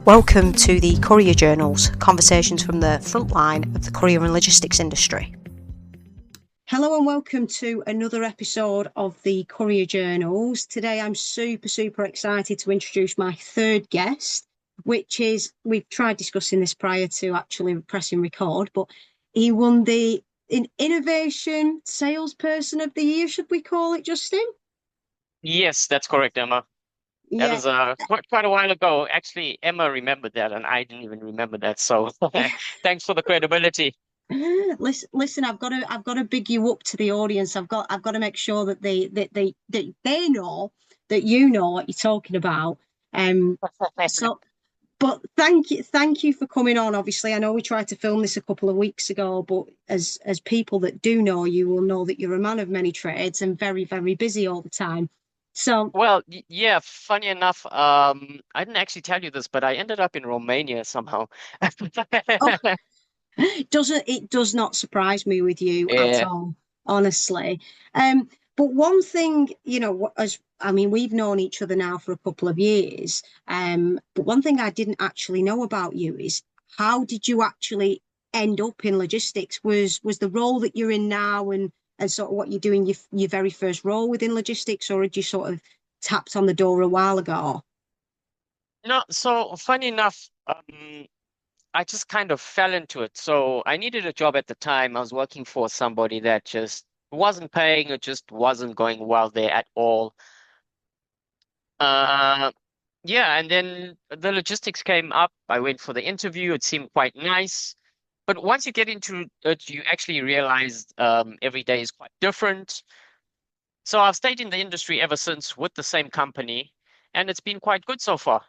Welcome to the Courier Journals, conversations from the front line of the courier and logistics industry. Hello and welcome to another episode of the Courier Journals. Today I'm super excited to introduce my third guest, which is, we've tried discussing this prior to actually pressing record, but he won the Innovation Salesperson of the Year, should we call it, Justin? Yes, that's correct, Emma. That Yeah. was quite a while ago. Actually, Emma remembered that, and I didn't even remember that. So thanks for the credibility. Listen, I've got to big you up to the audience. I've got to make sure that they know that you know what you're talking about. So, but thank you for coming on. Obviously, I know we tried to film this a couple of weeks ago, but as people that do know you will know that you're a man of many trades and very busy all the time. So, Well, yeah, funny enough, I didn't actually tell you this, but I ended up in Romania somehow. oh, it does not surprise me with you at Yeah. all, honestly. But one thing, as I mean, we've known each other now for a couple of years. But one thing I didn't actually know about you is how did you actually end up in logistics? Was the role that you're in now and sort of what you're doing your very first role within logistics, or had you sort of tapped on the door a while ago? No, so funny enough, I just kind of fell into it. So I needed a job at the time. I was working for somebody that just wasn't paying, it just wasn't going well there at all. Uh, Yeah, and then the logistics came up. I went for the interview. It seemed quite nice. But once you get into it, you actually realize every day is quite different. So I've stayed in the industry ever since with the same company, and it's been quite good so far.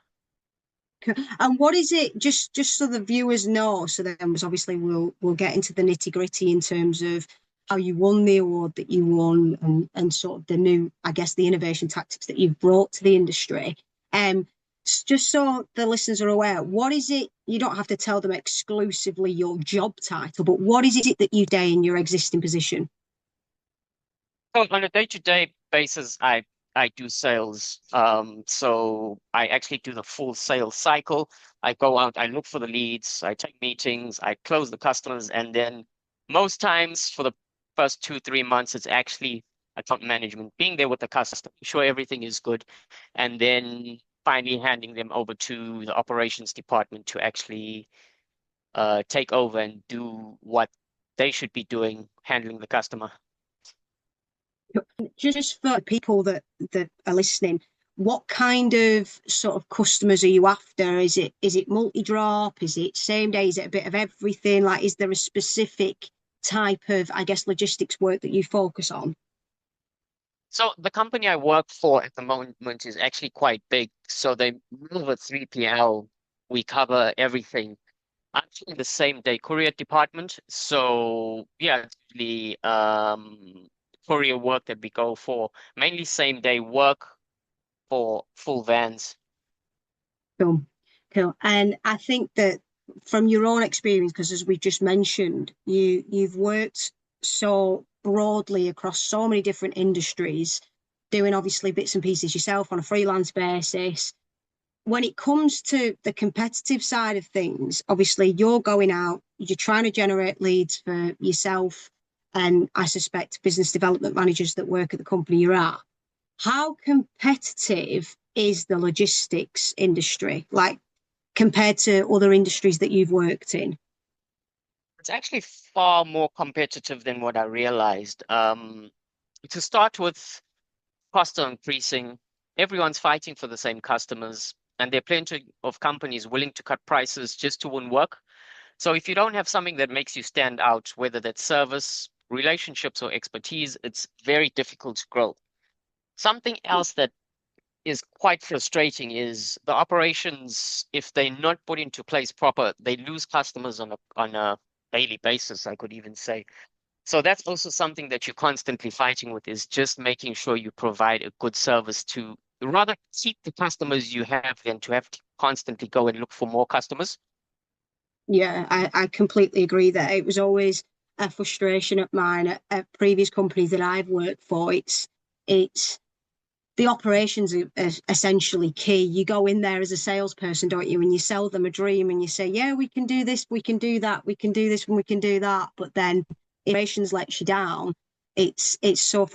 And what is it? Just so the viewers know. So then, obviously, we'll get into the nitty gritty in terms of how you won the award that you won, and sort of the new, I guess, the innovation tactics that you've brought to the industry. Um, just so the listeners are aware, what is it? You don't have to tell them exclusively your job title, but what is it that you do in your existing position? So on a day-to-day basis, I do sales. So I actually do the full sales cycle. I go out, I look for the leads, I take meetings, I close the customers, and then most times for the first 2, 3 months, it's actually account management, being there with the customer, sure everything is good, and then finally handing them over to the operations department to actually take over and do what they should be doing, handling the customer. Just for people that are listening, what kind of sort of customers are you after? Is it multi-drop? Is it same day? Is it a bit of everything? Like, is there a specific type of, I guess, logistics work that you focus on? So the company I work for at the moment is actually quite big. So they move a 3PL. We cover everything. Actually, in the same day courier department. So yeah, it's the courier work that we go for. Mainly same day work for full vans. Cool, cool. And I think that from your own experience, because as we just mentioned, you've worked so broadly across so many different industries, doing obviously bits and pieces yourself on a freelance basis. When it comes to the competitive side of things, obviously you're going out, you're trying to generate leads for yourself, and I suspect business development managers that work at the company you're at. How competitive is the logistics industry, like compared to other industries that you've worked in? It's actually far more competitive than what I realized. To start with, costs are increasing. Everyone's fighting for the same customers, and there are plenty of companies willing to cut prices just to win work. So if you don't have something that makes you stand out, whether that's service, relationships, or expertise, it's very difficult to grow. Something else that is quite frustrating is the operations, if they're not put into place proper, they lose customers on a daily basis, I could even say. So that's also something that you're constantly fighting with is just making sure you provide a good service to rather keep the customers you have than to have to constantly go and look for more customers. Yeah, I completely agree that it was always a frustration of mine at previous companies that I've worked for. It's the operations are essentially key. You go in there as a salesperson, don't you? And you sell them a dream and you say, yeah, we can do this, we can do that, we can do this, and we can do that. But then if operations lets you down, it's so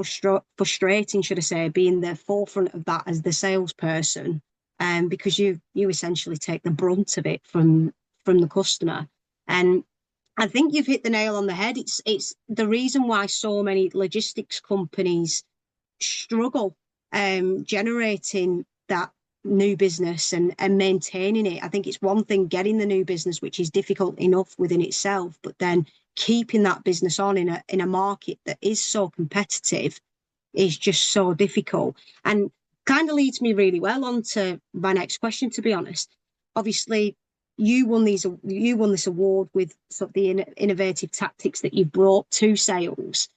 frustrating, should I say, being the forefront of that as the salesperson, because you essentially take the brunt of it from the customer. And I think you've hit the nail on the head. It's the reason why so many logistics companies struggle generating that new business and maintaining it. I think it's one thing getting the new business, which is difficult enough within itself, but then keeping that business on in a market that is so competitive is just so difficult. And kind of leads me really well on to my next question, to be honest. Obviously, you won this award with sort of the innovative tactics that you've brought to sales.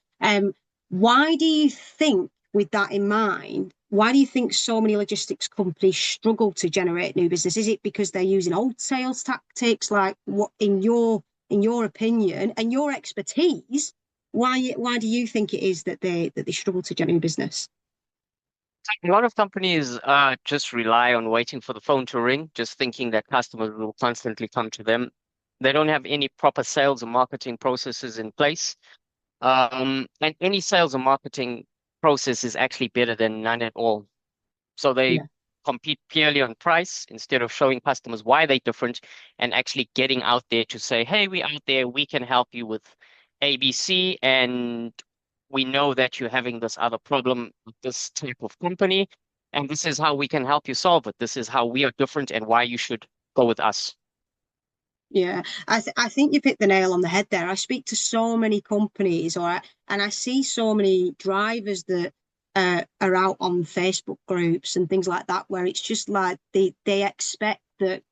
Why do you think, with that in mind, why do you think so many logistics companies struggle to generate new business? Is it because they're using old sales tactics? Like, what in your opinion and your expertise, why do you think it is that they struggle to generate new business? A lot of companies just rely on waiting for the phone to ring, just thinking that customers will constantly come to them. They don't have any proper sales and marketing processes in place. And any sales and marketing process is actually better than none at all. So they Yeah. compete purely on price instead of showing customers why they're different and actually getting out there to say, hey, we're out there, we can help you with ABC, and we know that you're having this other problem with this type of company, and this is how we can help you solve it. This is how we are different and why you should go with us. Yeah, I think you've hit the nail on the head there. I speak to so many companies, and I see so many drivers that are out on Facebook groups and things like that, where it's just like they expect that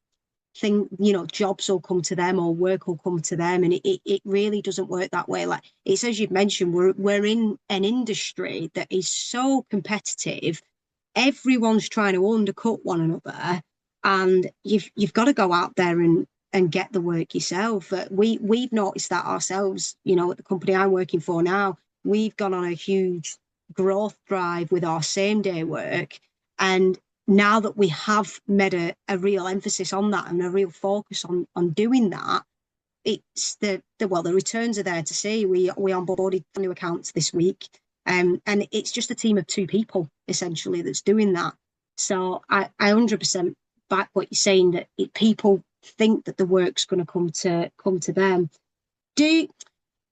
jobs will come to them or work will come to them, and it really doesn't work that way. Like it's as you've mentioned, we're in an industry that is so competitive. Everyone's trying to undercut one another, and you've got to go out there and get the work yourself. We've noticed that ourselves. At the company I'm working for now, we've gone on a huge growth drive with our same day work, and now that we have made a real emphasis on that and a real focus on doing that, it's the returns are there to see. We onboarded new accounts this week, and it's just a team of two people essentially that's doing that. So I 100% back what you're saying, that people think that the work's going to come to them. Do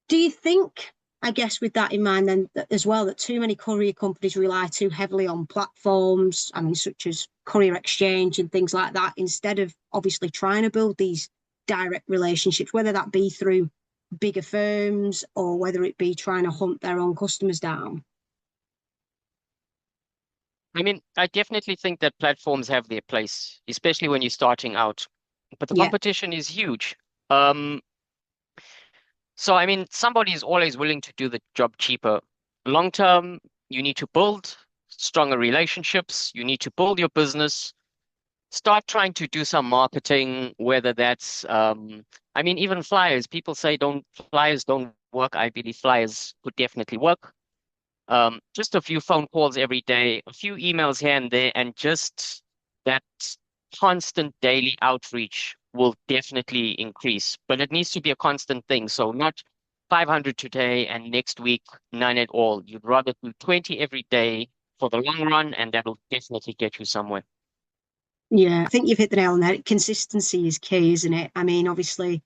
do you think, I guess, with that in mind, then as well, that too many courier companies rely too heavily on platforms, I mean, such as Courier Exchange and things like that, instead of obviously trying to build these direct relationships, whether that be through bigger firms or whether it be trying to hunt their own customers down? I mean, I definitely think that platforms have their place, especially when you're starting out, but the Yeah, competition is huge. Um, So, I mean, somebody is always willing to do the job cheaper. Long term, you need to build stronger relationships. You need to build your business. Start trying to do some marketing, whether that's, I mean, even flyers. People say flyers don't work. I believe flyers could definitely work. Just a few phone calls every day, a few emails here and there, and just that constant daily outreach will definitely increase. But it needs to be a constant thing. So not 500 today and next week, none at all. You'd rather do 20 every day for the long run, and that'll definitely get you somewhere. yeah. I think you've hit the nail on the head. Consistency is key, isn't it? I mean, obviously,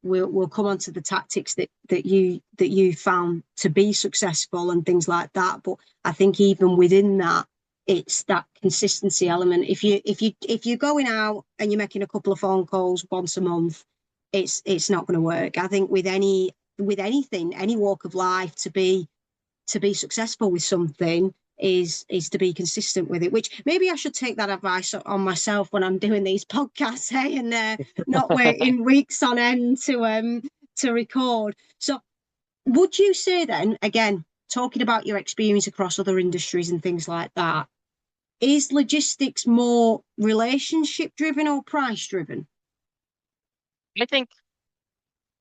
we'll come on to the tactics that you found to be successful and things like that. But I think even within that, it's that consistency element. If you're going out and you're making a couple of phone calls once a month, it's not going to work. I think with anything, any walk of life, to be successful with something is to be consistent with it. Which maybe I should take that advice on myself when I'm doing these podcasts, hey, and not waiting weeks on end to record. So, would you say then, again, talking about your experience across other industries and things like that, is logistics more relationship driven or price driven? I think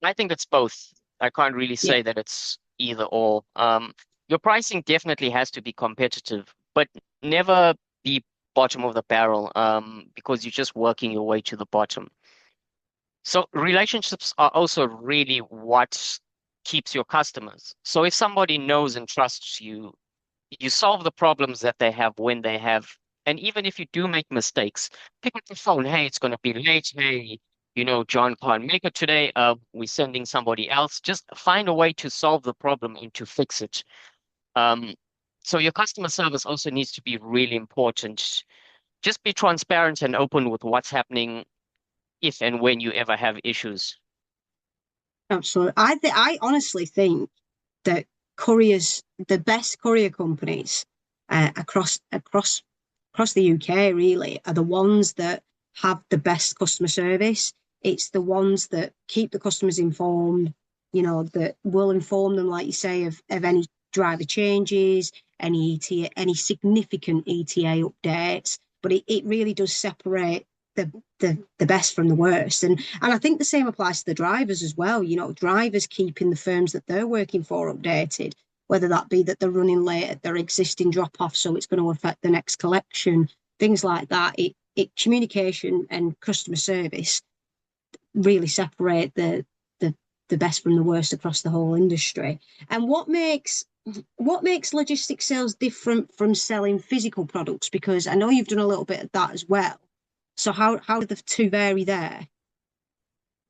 I think it's both. I can't really Yeah, say that it's either or. Your pricing definitely has to be competitive, but never be bottom of the barrel, because you're just working your way to the bottom. So relationships are also really what keeps your customers. So if somebody knows and trusts you, you solve the problems that they have when they have, and even if you do make mistakes, pick up the phone. Hey, it's going to be late. Hey, John can't make it today. We're sending somebody else. Just find a way to solve the problem and to fix it. Um, so your customer service also needs to be really important. Just be transparent and open with what's happening if and when you ever have issues. Absolutely. I honestly think that the best courier companies across the UK really are the ones that have the best customer service. It's the ones that keep the customers informed, that will inform them, like you say, of any driver changes, any any significant ETA updates. But it really does separate the best from the worst. And I think the same applies to the drivers as well. Drivers keeping the firms that they're working for updated, whether that be that they're running late at their existing drop off, so it's going to affect the next collection, things like that. It communication and customer service really separate the the best from the worst across the whole industry. And what makes logistics sales different from selling physical products? Because I know you've done a little bit of that as well. So how do the two vary there?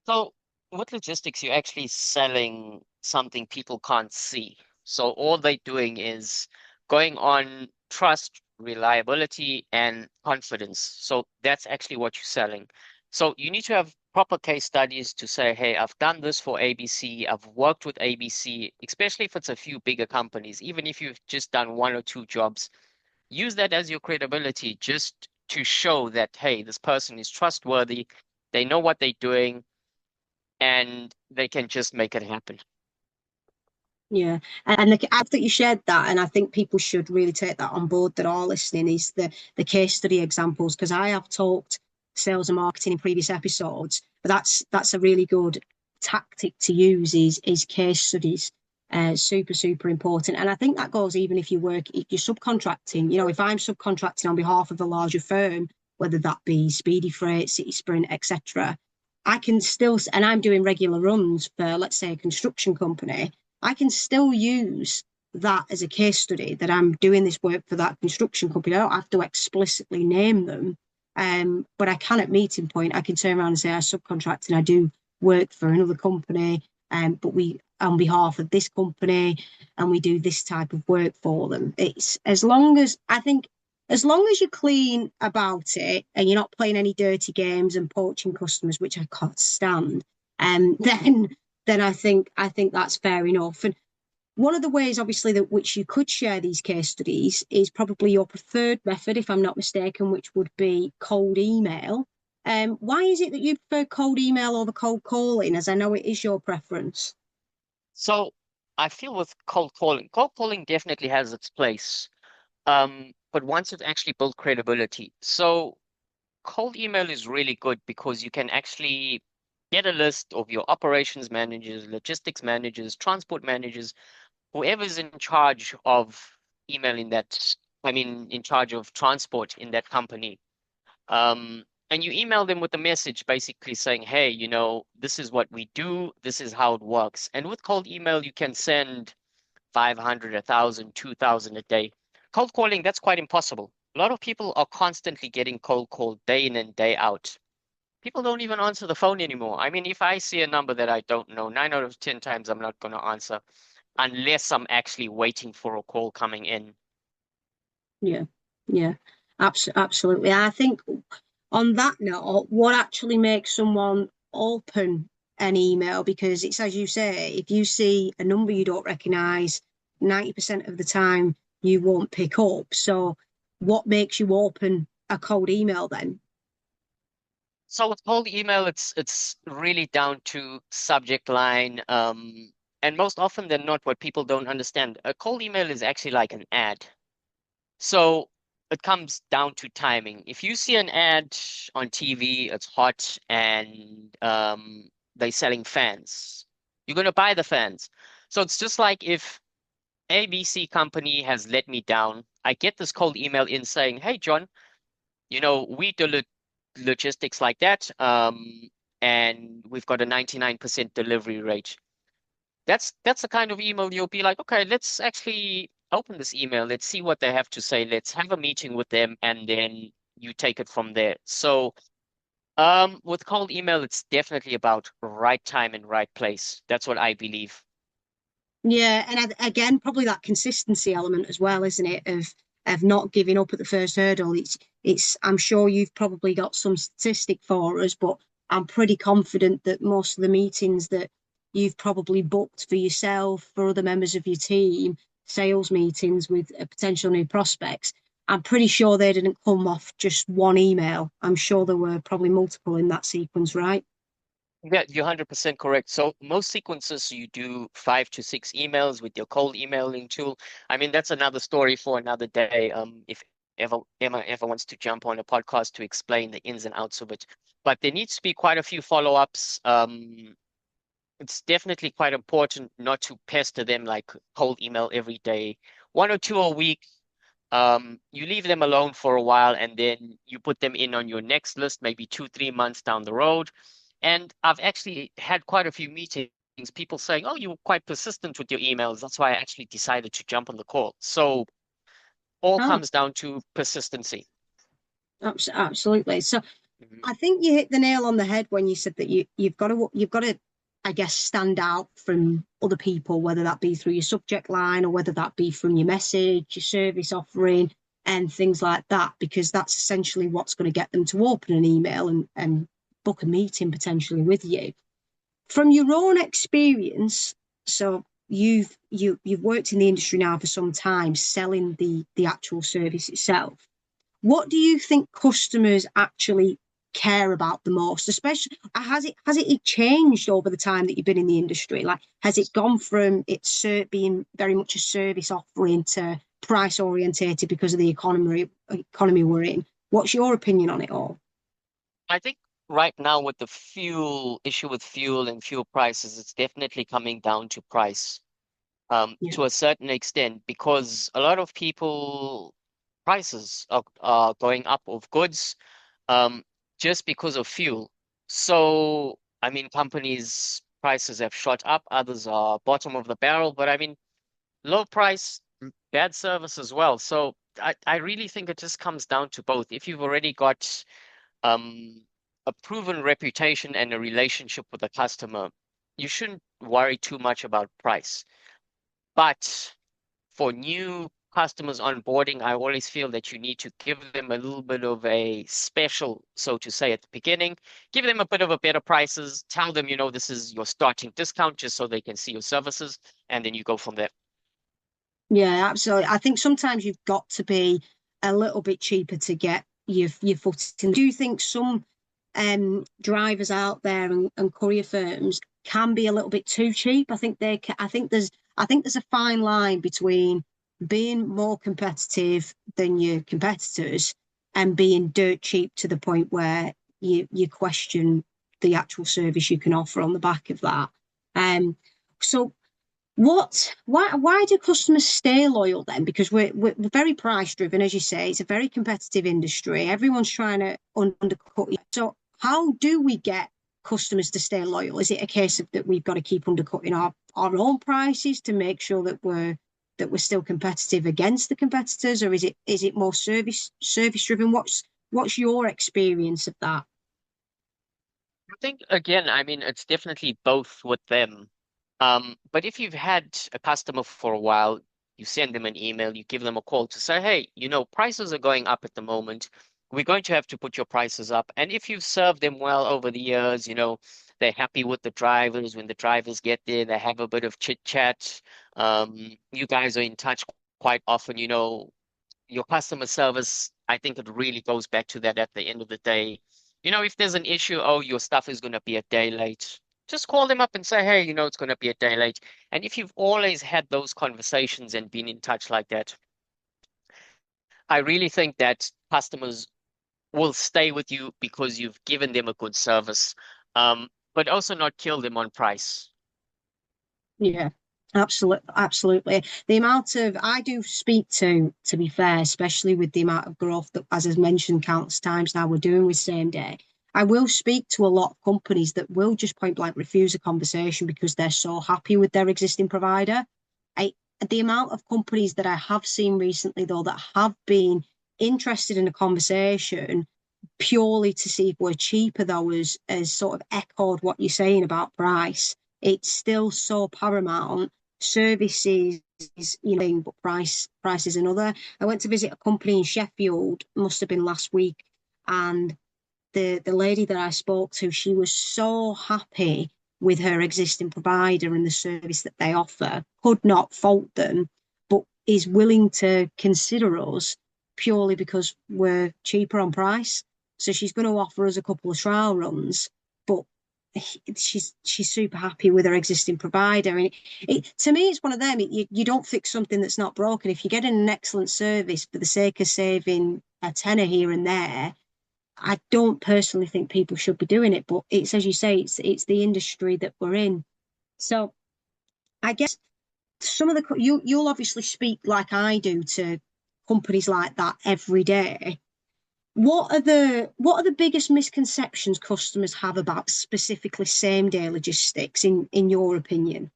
So with logistics, you're actually selling something people can't see. So all they're doing is going on trust, reliability, and confidence. So that's actually what you're selling. So you need to have proper case studies to say, hey, I've done this for ABC, I've worked with ABC, especially if it's a few bigger companies, even if you've just done one or two jobs, use that as your credibility just to show that, hey, this person is trustworthy, they know what they're doing, and they can just make it happen. Yeah, and the app that you shared that, and I think people should really take that on board that are listening, is the case study examples, because I have talked sales and marketing in previous episodes, but that's a really good tactic to use is case studies. Super important, and I think that goes even if you're subcontracting. If I'm subcontracting on behalf of a larger firm, whether that be Speedy Freight, City Sprint, etc., I can still, and I'm doing regular runs for, let's say, a construction company. I can still use that as a case study that I'm doing this work for that construction company. I don't have to explicitly name them, but I can at meeting point. I can turn around and say I subcontract and I do work for another company, but we on behalf of this company, and we do this type of work for them. It's as long as I think as long as you're clean about it and you're not playing any dirty games and poaching customers, which I can't stand, then I think that's fair enough. And one of the ways, obviously, that which you could share these case studies is probably your preferred method, if I'm not mistaken, which would be cold email. Why is it that you prefer cold email over cold calling? As I know it is your preference. So I feel with cold calling definitely has its place. But once you've actually built credibility, so cold email is really good because you can actually get a list of your operations managers, logistics managers, transport managers, whoever's in charge of emailing that, I mean, in charge of transport in that company. And you email them with a message basically saying, hey, this is what we do, this is how it works. And with cold email, you can send 500, 1,000, 2,000 a day. Cold calling, that's quite impossible. A lot of people are constantly getting cold called day in and day out. People don't even answer the phone anymore. I mean, if I see a number that I don't know, 9 out of 10 times I'm not going to answer unless I'm actually waiting for a call coming in. Yeah, yeah, absolutely. I think on that note, what actually makes someone open an email? Because it's as you say, if you see a number you don't recognize, 90% of the time you won't pick up. So, what makes you open a cold email then? So with cold email, it's really down to subject line. And most often than not, what people don't understand, a cold email is actually like an ad. So it comes down to timing. If you see an ad on TV, it's hot and they're selling fans, you're gonna buy the fans. So it's just like if ABC company has let me down. I get this cold email in saying, "Hey, John, we do logistics like that, and we've got a 99% delivery rate." That's the kind of email you'll be like, okay, let's actually open this email. Let's see what they have to say. Let's have a meeting with them, and then you take it from there. So, with cold email, it's definitely about right time and right place. That's what I believe. Yeah, and again, probably that consistency element as well, isn't it? Of not giving up at the first hurdle. It's. I'm sure you've probably got some statistic for us, but I'm pretty confident that most of the meetings that you've probably booked for yourself, for other members of your team, sales meetings with potential new prospects, I'm pretty sure they didn't come off just one email. I'm sure there were probably multiple in that sequence, right? Yeah, you're 100% correct. So most sequences you do 5 to 6 emails with your cold emailing tool. I mean, that's another story for another day. If Emma ever wants to jump on a podcast to explain the ins and outs of it. But there needs to be quite a few follow-ups. It's definitely quite important not to pester them like cold email every day. One or two a week. You leave them alone for a while and then you put them in on your next list, maybe 2, 3 months down the road. And I've actually had quite a few meetings, people saying, "Oh, you were quite persistent with your emails. That's why I actually decided to jump on the call." So all Oh, comes down to persistency. absolutely. So Mhm. I think you hit the nail on the head when you said that you've got to I guess stand out from other people, whether that be through your subject line or whether that be from your message, your service offering, and things like that, because that's essentially what's going to get them to open an email and book a meeting potentially with you. From your own experience, so you've worked in the industry now for some time, selling the actual service itself. What do you think customers actually care about the most? Especially, has it changed over the time that you've been in the industry? Like, has it gone from being very much a service offering to price orientated because of the economy we're in? What's your opinion on it all? I think right now with the fuel issue with fuel and fuel prices, it's definitely coming down to price. Yeah. To a certain extent, because a lot of people prices are going up of goods um, just because of fuel. So, I mean, companies' prices have shot up, others are bottom of the barrel, but I mean, low price, bad service as well. So, I really think it just comes down to both. If you've already got um, a proven reputation and a relationship with the customer, you shouldn't worry too much about price. But for new customers onboarding, I always feel that you need to give them a little bit of a special, so to say, at the beginning. Give them a bit of a better prices. Tell them, this is your starting discount just so they can see your services, and then you go from there. Yeah, absolutely. I think sometimes you've got to be a little bit cheaper to get your foot in. Do you think some drivers out there and courier firms can be a little bit too cheap? I think they can, I think there's a fine line between being more competitive than your competitors and being dirt cheap to the point where you question the actual service you can offer on the back of that. So why do customers stay loyal then? Because we're very price driven, as you say. It's a very competitive industry. Everyone's trying to undercut you. So how do we get customers to stay loyal? Is it a case of that we've got to keep undercutting our own prices to make sure that we're still competitive against the competitors, or is it more service driven? What's your experience of that? I think again, I mean, it's definitely both with them. But if you've had a customer for a while, you send them an email, you give them a call to say, "Hey, prices are going up at the moment. We're going to have to put your prices up." And if you've served them well over the years, they're happy with the drivers. When the drivers get there, they have a bit of chit chat. You guys are in touch quite often, your customer service, I think it really goes back to that at the end of the day. If there's an issue, oh, your stuff is going to be a day late, just call them up and say, "Hey, it's going to be a day late." And if you've always had those conversations and been in touch like that, I really think that customers will stay with you because you've given them a good service, but also not kill them on price. Yeah. Absolutely, absolutely. The amount of I do speak to be fair, especially with the amount of growth that, as I've mentioned countless times now, we're doing with same day. I will speak to a lot of companies that will just point blank refuse a conversation because they're so happy with their existing provider. I the amount of companies that I have seen recently though that have been interested in a conversation purely to see if we're cheaper though as sort of echoed what you're saying about price. It's still so paramount. Services is thing, but price is another. I went to visit a company in Sheffield, must have been last week, and the lady that I spoke to, she was so happy with her existing provider and the service that they offer, could not fault them, but is willing to consider us purely because we're cheaper on price. So she's going to offer us a couple of trial runs, but she's super happy with her existing provider. And to me, it's one of them. You don't fix something that's not broken. If you're getting an excellent service for the sake of saving a tenner here and there, I don't personally think people should be doing it, but it's as you say, it's the industry that we're in. So I guess some of the you'll obviously speak like I do to companies like that every day. What are the biggest misconceptions customers have about specifically same day logistics in your opinion?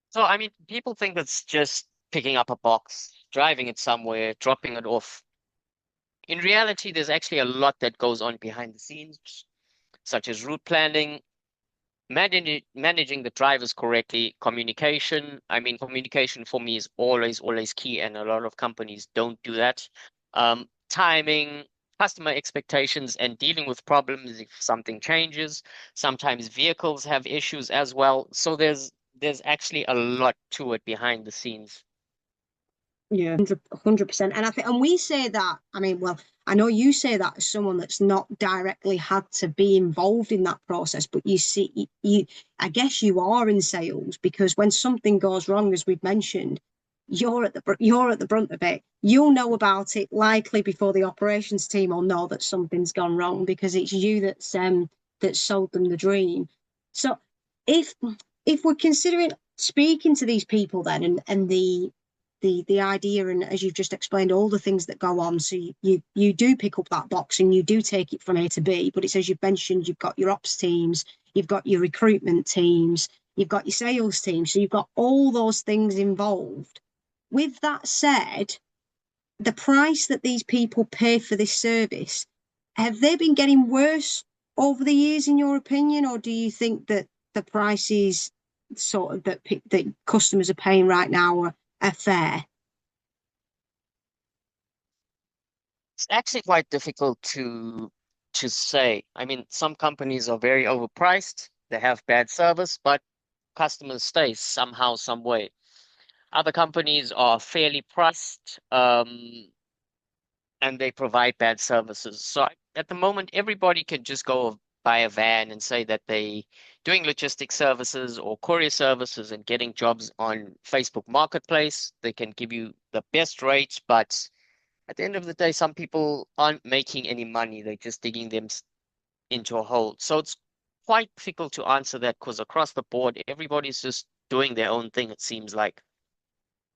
So, I mean, people think it's just picking up a box, driving it somewhere, dropping it off. In reality, there's actually a lot that goes on behind the scenes, such as route planning, managing the drivers correctly, communication. I mean, communication for me is always key, and a lot of companies don't do that. Timing, customer expectations, and dealing with problems if something changes. Sometimes vehicles have issues as well. So there's actually a lot to it behind the scenes. Yeah, 100%. And I think, and we say that, I mean, well, I know you say that as someone that's not directly had to be involved in that process, but you see, I guess you are in sales because when something goes wrong, as we've mentioned, you're at the brunt of it. You'll know about it likely before the operations team will know that something's gone wrong because it's you that sold them the dream. So if if we're considering speaking to these people then and the idea and as you've just explained all the things that go on, so you do pick up that box and you do take it from A to B, but it's as you've mentioned, you've got your ops teams, you've got your recruitment teams, you've got your sales team, so you've got all those things involved. With that said, the price that these people pay for this service, have they been getting worse over the years in your opinion, or do you think that the prices sort of that customers are paying right now are fair? It's actually quite difficult to say. I mean, some companies are very overpriced, they have bad service, but customers stay somehow, some way. Other companies are fairly priced, and they provide bad services. So at the moment, everybody can just go buy a van and say that they doing logistics services or courier services and getting jobs on Facebook Marketplace. They can give you the best rates, but at the end of the day, some people aren't making any money. They're just digging them into a hole. So it's quite difficult to answer that because across the board, everybody's just doing their own thing, it seems like.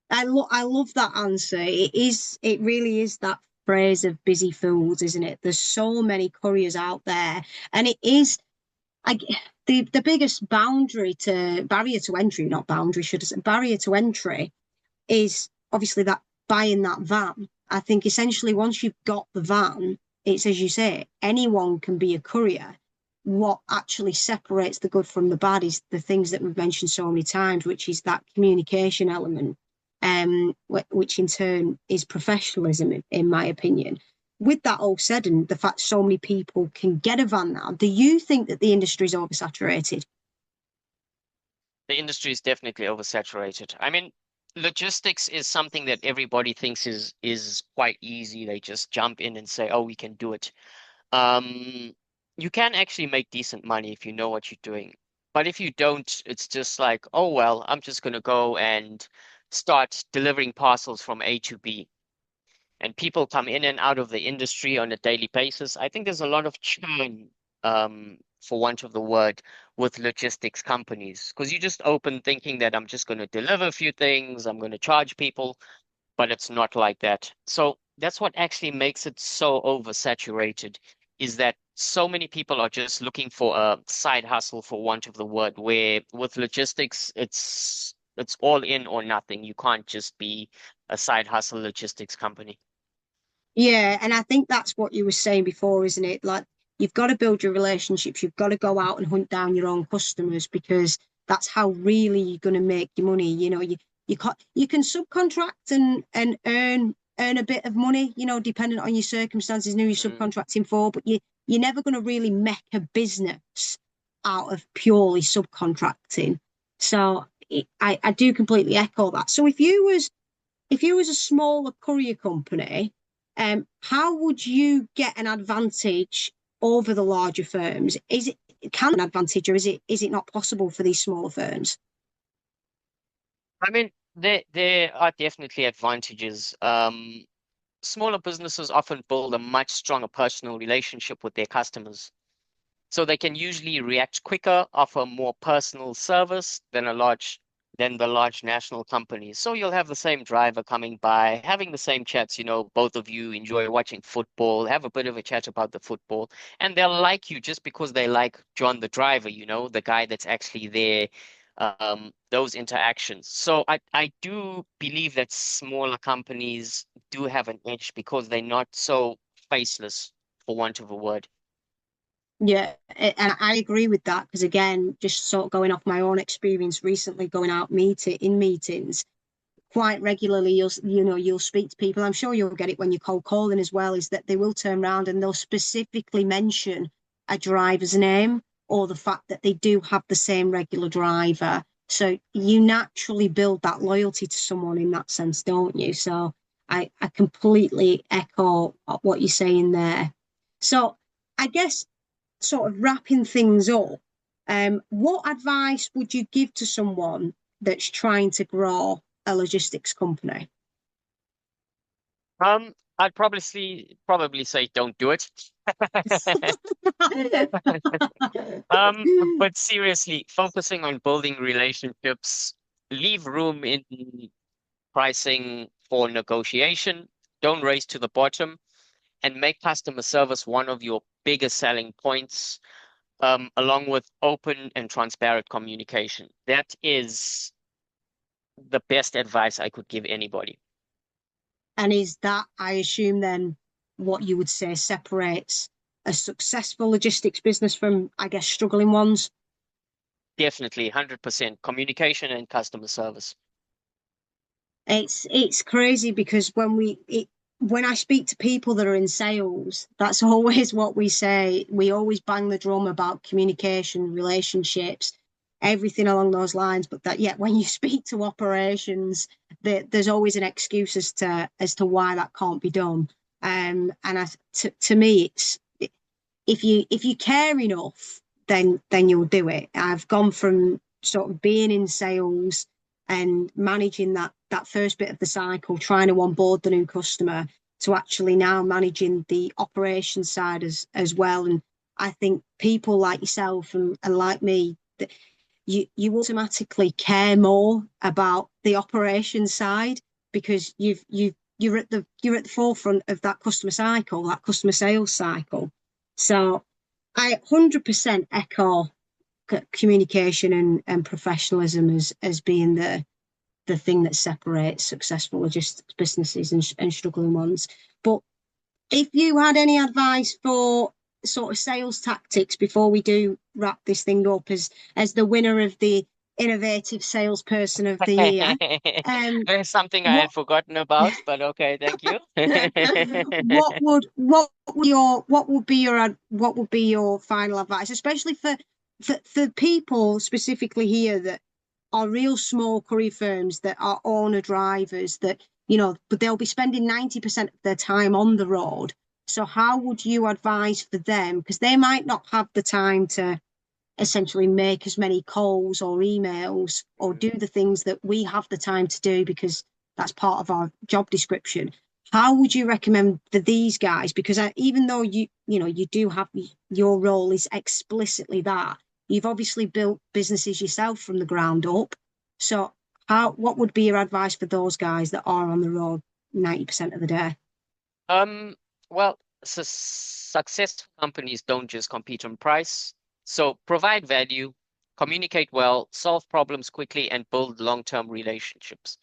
I love that answer. It really is that phrase of busy fools, isn't it? There's so many couriers out there, and it is I the biggest barrier to entry, not boundary, should I say, barrier to entry is obviously that buying that van. I think essentially once you've got the van, it's as you say, anyone can be a courier. What actually separates the good from the bad is the things that we've mentioned so many times, which is that communication element, which in turn is professionalism, in my opinion. With that all said, and the fact so many people can get a van now, do you think that the industry is oversaturated? The industry is definitely oversaturated. I mean, logistics is something that everybody thinks is quite easy. They just jump in and say, "Oh, we can do it." Um, you can actually make decent money if you know what you're doing. But if you don't, it's just like, "Oh, well, I'm just going to go and start delivering parcels from A to B." And people come in and out of the industry on a daily basis. I think there's a lot of churn for want of the word, with logistics companies. Because you just open thinking that I'm just going to deliver a few things, I'm going to charge people, but it's not like that. So that's what actually makes it so oversaturated, is that so many people are just looking for a side hustle, for want of the word, where with logistics, it's all in or nothing. You can't just be a side hustle logistics company. Yeah, and I think that's what you were saying before, isn't it? Like you've got to build your relationships, you've got to go out and hunt down your own customers because that's how really you're going to make your money. You can subcontract and earn a bit of money, depending on your circumstances and who you're Mm. subcontracting for, but you're never going to really make a business out of purely subcontracting. So I do completely echo that. So if you was a smaller courier company, how would you get an advantage over the larger firms? Is it can an advantage, or is it not possible for these smaller firms? I mean, there are definitely advantages. Smaller businesses often build a much stronger personal relationship with their customers. So they can usually react quicker, offer more personal service than the large national companies. So you'll have the same driver coming by, having the same chats, both of you enjoy watching football, have a bit of a chat about the football, and they'll like you just because they like John the driver, the guy that's actually there, those interactions. So I do believe that smaller companies do have an edge because they're not so faceless, for want of a word. Yeah, and I agree with that because again, just sort of going off my own experience recently, going out in meetings quite regularly, you'll speak to people. I'm sure you'll get it when you're cold calling as well. Is that they will turn around and they'll specifically mention a driver's name or the fact that they do have the same regular driver. So you naturally build that loyalty to someone in that sense, don't you? So I completely echo what you're saying there. So I guess sort of wrapping things up, what advice would you give to someone that's trying to grow a logistics company? I'd probably say don't do it. But seriously, focusing on building relationships, leave room in pricing for negotiation, don't race to the bottom, and make customer service one of your biggest selling points, along with open and transparent communication. That is the best advice I could give anybody. And is that, I assume, then what you would say separates a successful logistics business from, I guess, struggling ones? Definitely, 100% communication and customer service. It's crazy because when I speak to people that are in sales, that's always what we say. We always bang the drum about communication, relationships, everything along those lines. But that yet when you speak to operations, there's always an excuse as to why that can't be done. And to me, it's if you care enough, then you'll do it. I've gone from sort of being in sales and managing that first bit of the cycle, trying to onboard the new customer, to actually now managing the operations side as well. And I think people like yourself and like me, that you automatically care more about the operations side because you're at the forefront of that customer cycle, that customer sales cycle. So I 100% echo communication and professionalism as being the thing that separates successful logistics businesses and struggling ones. But if you had any advice for sort of sales tactics before we do wrap this thing up as the winner of the innovative salesperson of the year, um, There's something I what had forgotten about, but okay, thank you. what would be your final advice, especially for people specifically here that are real small courier firms that are owner drivers that but they'll be spending 90% of their time on the road. So how would you advise for them? Because they might not have the time to essentially make as many calls or emails or do the things that we have the time to do because that's part of our job description. how would you recommend for these guys? Because even though you do have your role is explicitly that, you've obviously built businesses yourself from the ground up. So what would be your advice for those guys that are on the road 90% of the day? Um, well, successful companies don't just compete on price. So provide value, communicate well, solve problems quickly, and build long-term relationships.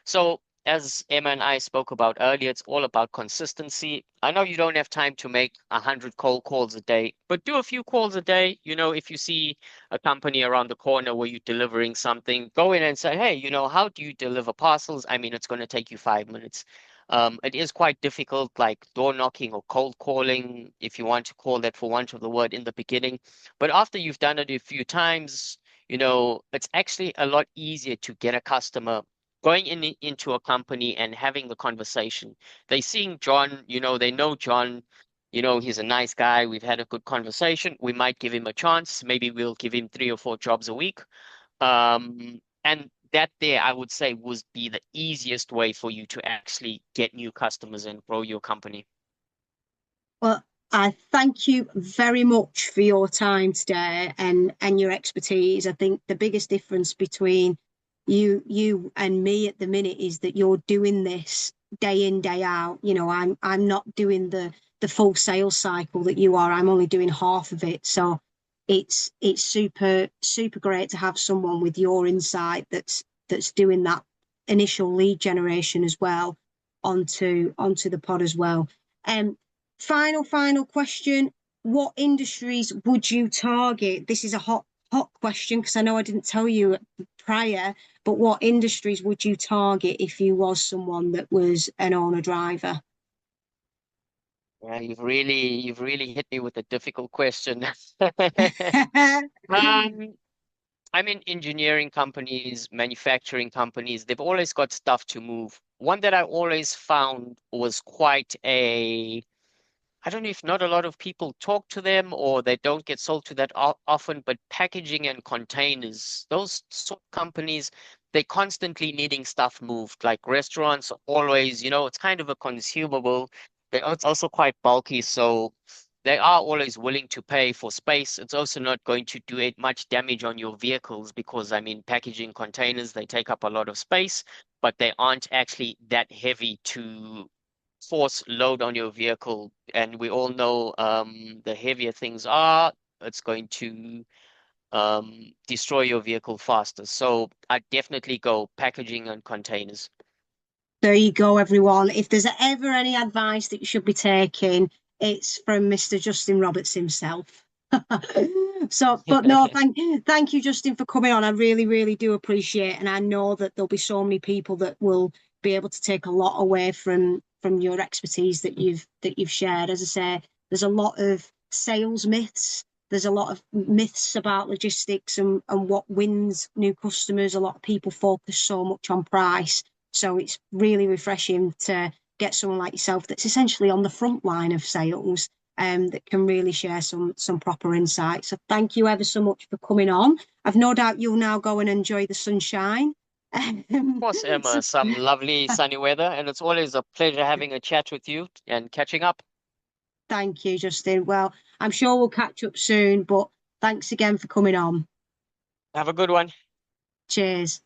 So, as Emma and I spoke about earlier, it's all about consistency. I know you don't have time to make 100 cold calls a day, but do a few calls a day. If you see a company around the corner where you're delivering something, go in and say, hey, how do you deliver parcels? I mean, it's going to take you 5 minutes. It is quite difficult, like door knocking or cold calling, if you want to call that for want of the word in the beginning. But after you've done it a few times, it's actually a lot easier to get a customer going into a company and having the conversation. They seeing John, they know John, he's a nice guy. We've had a good conversation. We might give him a chance. Maybe we'll give him 3 or 4 jobs a week. And that there, I would say, would be the easiest way for you to actually get new customers and grow your company. Well, I thank you very much for your time today and your expertise. I think the biggest difference between you and me at the minute is that you're doing this day in, day out. I'm not doing the full sales cycle that you are. I'm only doing half of it. So it's super great to have someone with your insight that's doing that initial lead generation as well onto the pod as well. Um, final question. What industries would you target? This is a hot question because I know I didn't tell you prior, but what industries would you target if you was someone that was an owner driver? Yeah, you've really hit me with a difficult question. Um, I mean, engineering companies, manufacturing companies, they've always got stuff to move. One that I always found was quite I don't know if not a lot of people talk to them or they don't get sold to that often, but packaging and containers, those sort of companies, they constantly needing stuff moved. Like restaurants always, it's kind of a consumable. It's also quite bulky, so they are always willing to pay for space. It's also not going to do it much damage on your vehicles because, I mean, packaging containers, they take up a lot of space, but they aren't actually that heavy to force load on your vehicle. And we all know the heavier things are, it's going to destroy your vehicle faster. So I definitely go packaging and containers. There you go, everyone. If there's ever any advice that you should be taking, it's from Mr. Justin Roberts himself. So, but no, thank you, Justin, for coming on. I really do appreciate it. And I know that there'll be so many people that will be able to take a lot away from your expertise that you've shared. As I say, there's a lot of sales myths. There's a lot of myths about logistics and what wins new customers. A lot of people focus so much on price, so it's really refreshing to get someone like yourself that's essentially on the front line of sales, that can really share some proper insight. So thank you ever so much for coming on. I've no doubt you'll now go and enjoy the sunshine. Course, Emma, So some lovely sunny weather, and it's always a pleasure having a chat with you and catching up. thank you, Justin. Well, I'm sure we'll catch up soon, but thanks again for coming on. Have a good one. Cheers.